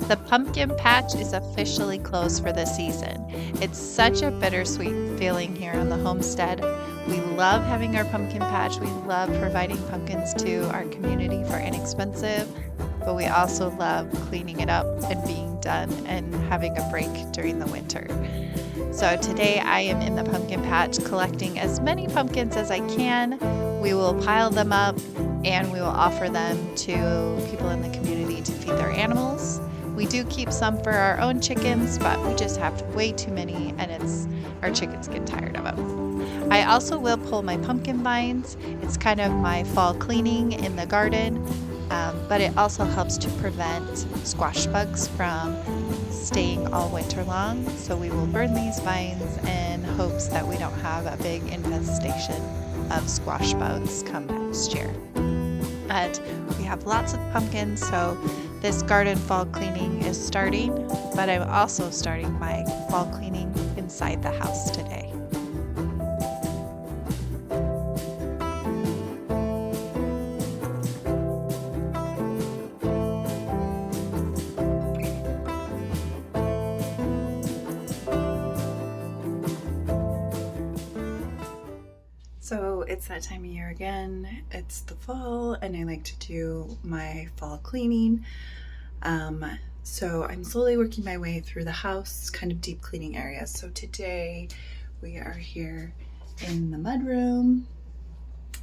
The pumpkin patch is officially closed for the season. It's such a bittersweet feeling here on the homestead. We love having our pumpkin patch. We love providing pumpkins to our community for inexpensive, but we also love cleaning it up and being done and having a break during the winter. So today I am in the pumpkin patch collecting as many pumpkins as I can. We will pile them up and we will offer them to people in the community to feed their animals. We do keep some for our own chickens, but we just have way too many and our chickens get tired of them. I also will pull my pumpkin vines. It's kind of my fall cleaning in the garden, but it also helps to prevent squash bugs from staying all winter long. So we will burn these vines in hopes that we don't have a big infestation of squash bugs come next year. But we have lots of pumpkins, so this garden fall cleaning is starting, but I'm also starting my fall cleaning inside the house today. So it's that time of year again. It's the fall and I like to do my fall cleaning. So I'm slowly working my way through the house, kind of deep cleaning areas. So today we are here in the mudroom.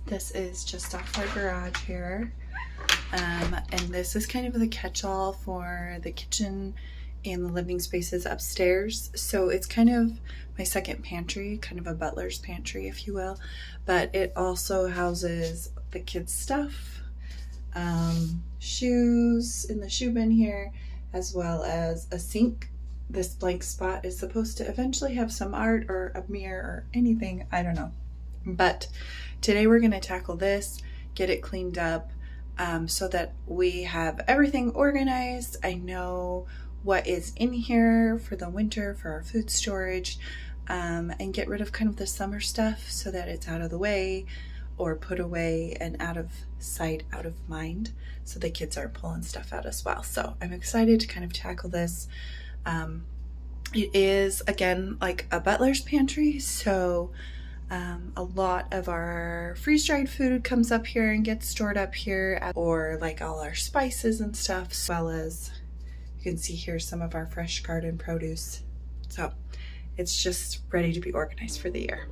This is just off our garage here. And this is kind of the catch-all for the kitchen and the living spaces upstairs. So it's kind of my second pantry, kind of a butler's pantry, if you will, but it also houses the kids' stuff, shoes in the shoe bin here, as well as a sink. This blank spot is supposed to eventually have some art or a mirror or anything, I don't know. But today we're gonna tackle this, get it cleaned up, so that we have everything organized. I know what is in here for the winter for our food storage, and get rid of kind of the summer stuff so that it's out of the way or put away and out of sight, out of mind, so the kids aren't pulling stuff out as well. So I'm excited to kind of tackle this. It is, again, like a butler's pantry, so a lot of our freeze-dried food comes up here and gets stored up here, or like all our spices and stuff, as well as you can see here some of our fresh garden produce. So it's just ready to be organized for the year.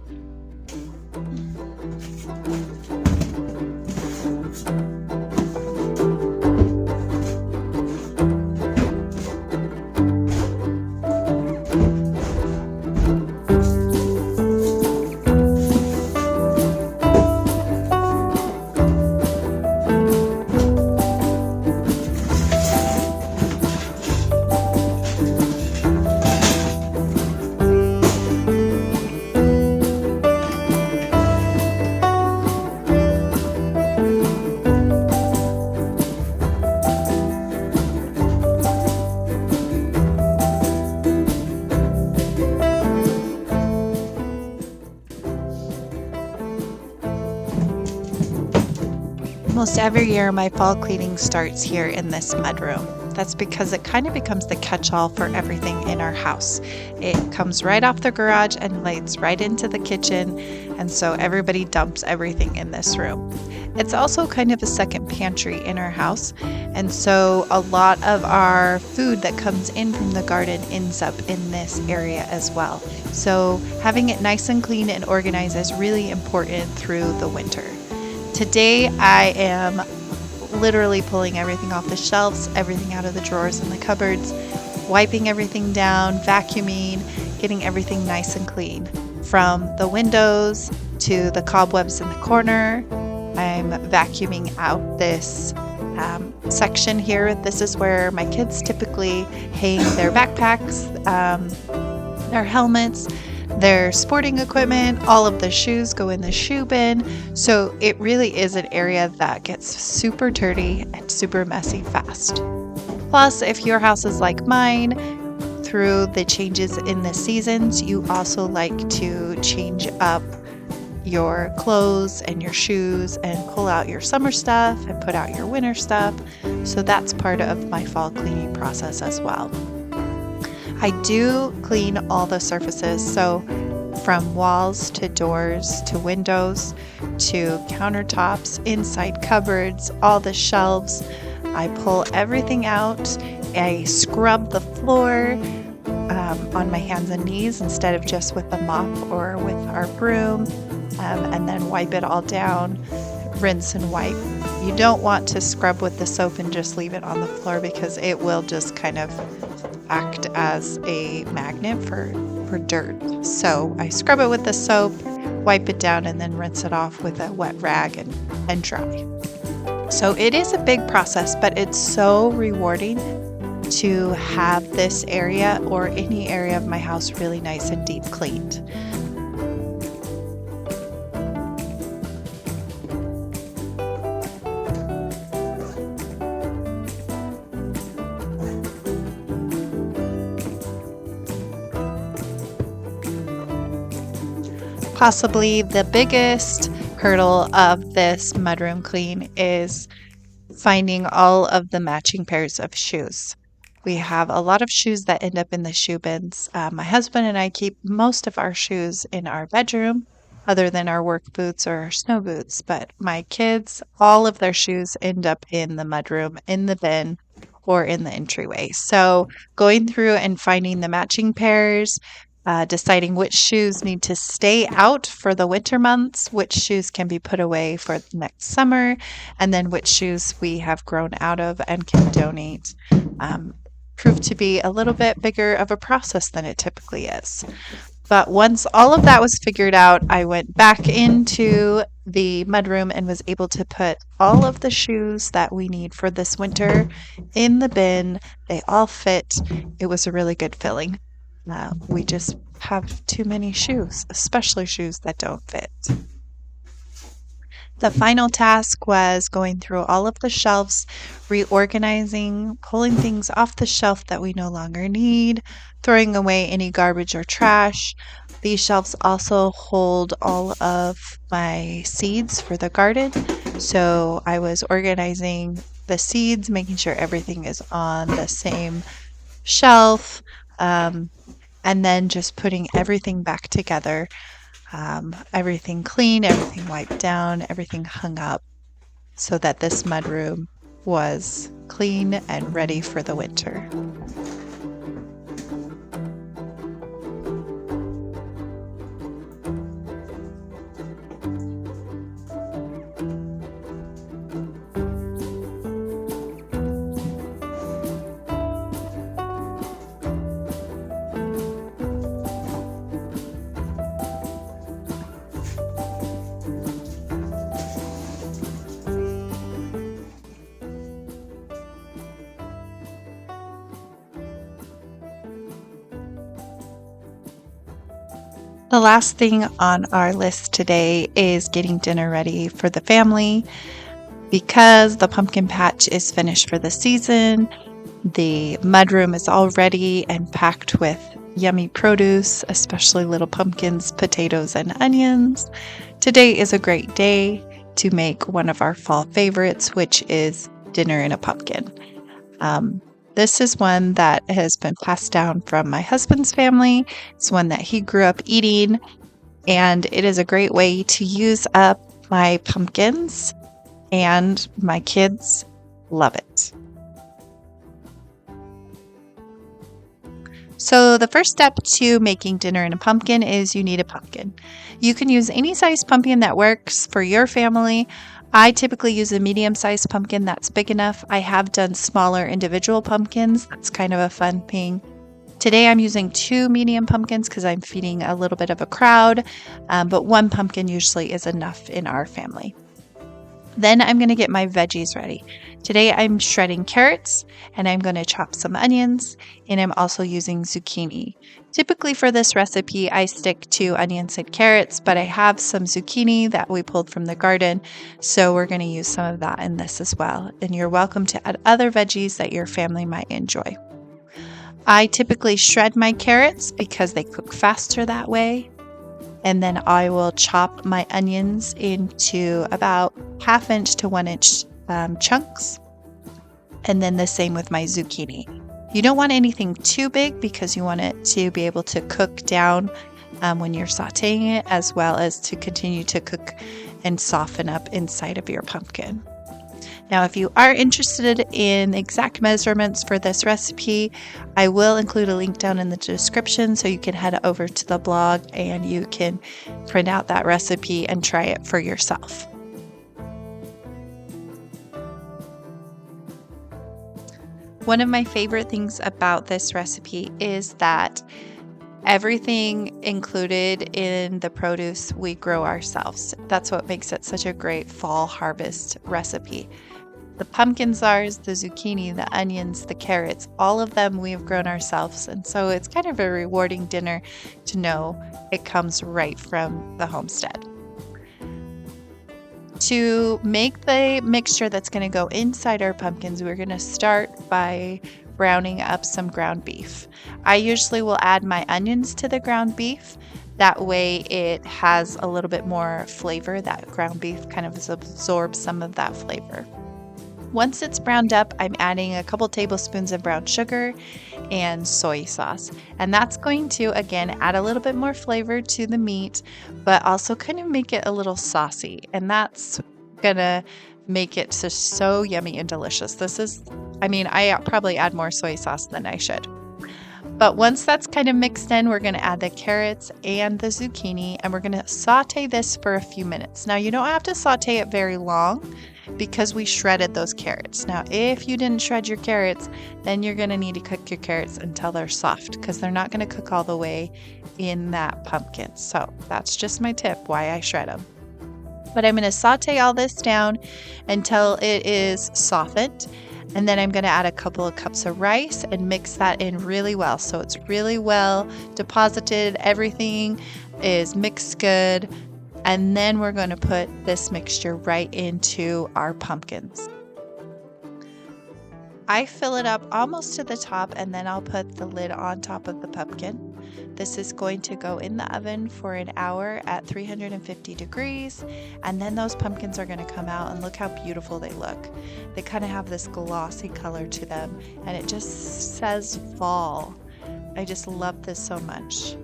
Almost every year my fall cleaning starts here in this mudroom. That's because it kind of becomes the catch-all for everything in our house. It comes right off the garage and lights right into the kitchen, and so everybody dumps everything in this room. It's also kind of a second pantry in our house, and so a lot of our food that comes in from the garden ends up in this area as well. So having it nice and clean and organized is really important through the winter. Today I am literally pulling everything off the shelves, everything out of the drawers and the cupboards, wiping everything down, vacuuming, getting everything nice and clean. From the windows to the cobwebs in the corner, I'm vacuuming out this section here. This is where my kids typically hang their backpacks, their helmets, their sporting equipment. All of the shoes go in the shoe bin. So it really is an area that gets super dirty and super messy fast. Plus, if your house is like mine, through the changes in the seasons, you also like to change up your clothes and your shoes and pull out your summer stuff and put out your winter stuff. So that's part of my fall cleaning process as well. I do clean all the surfaces, so from walls to doors to windows to countertops, inside cupboards, all the shelves. I pull everything out. I scrub the floor on my hands and knees instead of just with a mop or with our broom, and then wipe it all down, rinse and wipe. You don't want to scrub with the soap and just leave it on the floor because it will just kind of act as a magnet for dirt. So I scrub it with the soap, wipe it down, and then rinse it off with a wet rag and dry. So it is a big process, but it's so rewarding to have this area or any area of my house really nice and deep cleaned. Possibly the biggest hurdle of this mudroom clean is finding all of the matching pairs of shoes. We have a lot of shoes that end up in the shoe bins. My husband and I keep most of our shoes in our bedroom, other than our work boots or our snow boots. But my kids, all of their shoes end up in the mudroom, in the bin, or in the entryway. So going through and finding the matching pairs, deciding which shoes need to stay out for the winter months, which shoes can be put away for next summer, and then which shoes we have grown out of and can donate. Proved to be a little bit bigger of a process than it typically is. But once all of that was figured out, I went back into the mudroom and was able to put all of the shoes that we need for this winter in the bin. They all fit. It was a really good feeling. We just have too many shoes, especially shoes that don't fit. The final task was going through all of the shelves, reorganizing, pulling things off the shelf that we no longer need, throwing away any garbage or trash. These shelves also hold all of my seeds for the garden. So I was organizing the seeds, making sure everything is on the same shelf, and then just putting everything back together. Everything clean, everything wiped down, everything hung up so that this mudroom was clean and ready for the winter. The last thing on our list today is getting dinner ready for the family. Because the pumpkin patch is finished for the season, the mudroom is all ready and packed with yummy produce, especially little pumpkins, potatoes, and onions. Today is a great day to make one of our fall favorites, which is dinner in a pumpkin. This is one that has been passed down from my husband's family. It's one that he grew up eating, and it is a great way to use up my pumpkins, and my kids love it. So the first step to making dinner in a pumpkin is you need a pumpkin. You can use any size pumpkin that works for your family. I typically use a medium-sized pumpkin that's big enough. I have done smaller individual pumpkins. That's kind of a fun thing. Today I'm using 2 medium pumpkins because I'm feeding a little bit of a crowd, but 1 pumpkin usually is enough in our family. Then I'm going to get my veggies ready. Today I'm shredding carrots and I'm going to chop some onions, and I'm also using zucchini. Typically for this recipe, I stick to onions and carrots, but I have some zucchini that we pulled from the garden, so we're going to use some of that in this as well. And you're welcome to add other veggies that your family might enjoy. I typically shred my carrots because they cook faster that way. And then I will chop my onions into about 1/2 inch to 1 inch chunks. And then the same with my zucchini. You don't want anything too big because you want it to be able to cook down when you're sauteing it, as well as to continue to cook and soften up inside of your pumpkin. Now, if you are interested in exact measurements for this recipe, I will include a link down in the description so you can head over to the blog and you can print out that recipe and try it for yourself. One of my favorite things about this recipe is that everything included in the produce we grow ourselves. That's what makes it such a great fall harvest recipe. The pumpkins are, the zucchini, the onions, the carrots, all of them we've grown ourselves. And so it's kind of a rewarding dinner to know it comes right from the homestead. To make the mixture that's going to go inside our pumpkins, we're going to start by browning up some ground beef. I usually will add my onions to the ground beef. That way it has a little bit more flavor. That ground beef kind of absorbs some of that flavor. Once it's browned up, I'm adding a couple tablespoons of brown sugar and soy sauce. And that's going to, again, add a little bit more flavor to the meat, but also kind of make it a little saucy. And that's going to make it just so yummy and delicious. I probably add more soy sauce than I should. But once that's kind of mixed in, we're going to add the carrots and the zucchini, and we're going to saute this for a few minutes. Now, you don't have to saute it very long because we shredded those carrots. Now, if you didn't shred your carrots, then you're going to need to cook your carrots until they're soft because they're not going to cook all the way in that pumpkin. So that's just my tip, why I shred them. But I'm going to saute all this down until it is softened. And then I'm going to add a couple of cups of rice and mix that in really well. So it's really well deposited. Everything is mixed good. And then we're going to put this mixture right into our pumpkins. I fill it up almost to the top, and then I'll put the lid on top of the pumpkin. This is going to go in the oven for an hour at 350 degrees, and then those pumpkins are going to come out, and look how beautiful they look. They kind of have this glossy color to them, and it just says fall. I just love this so much.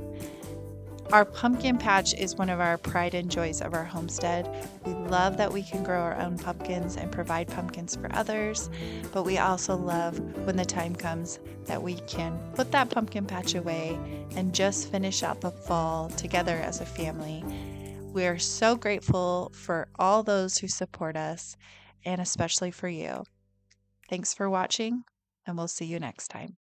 Our pumpkin patch is one of our pride and joys of our homestead. We love that we can grow our own pumpkins and provide pumpkins for others, but we also love when the time comes that we can put that pumpkin patch away and just finish out the fall together as a family. We are so grateful for all those who support us, and especially for you. Thanks for watching, and we'll see you next time.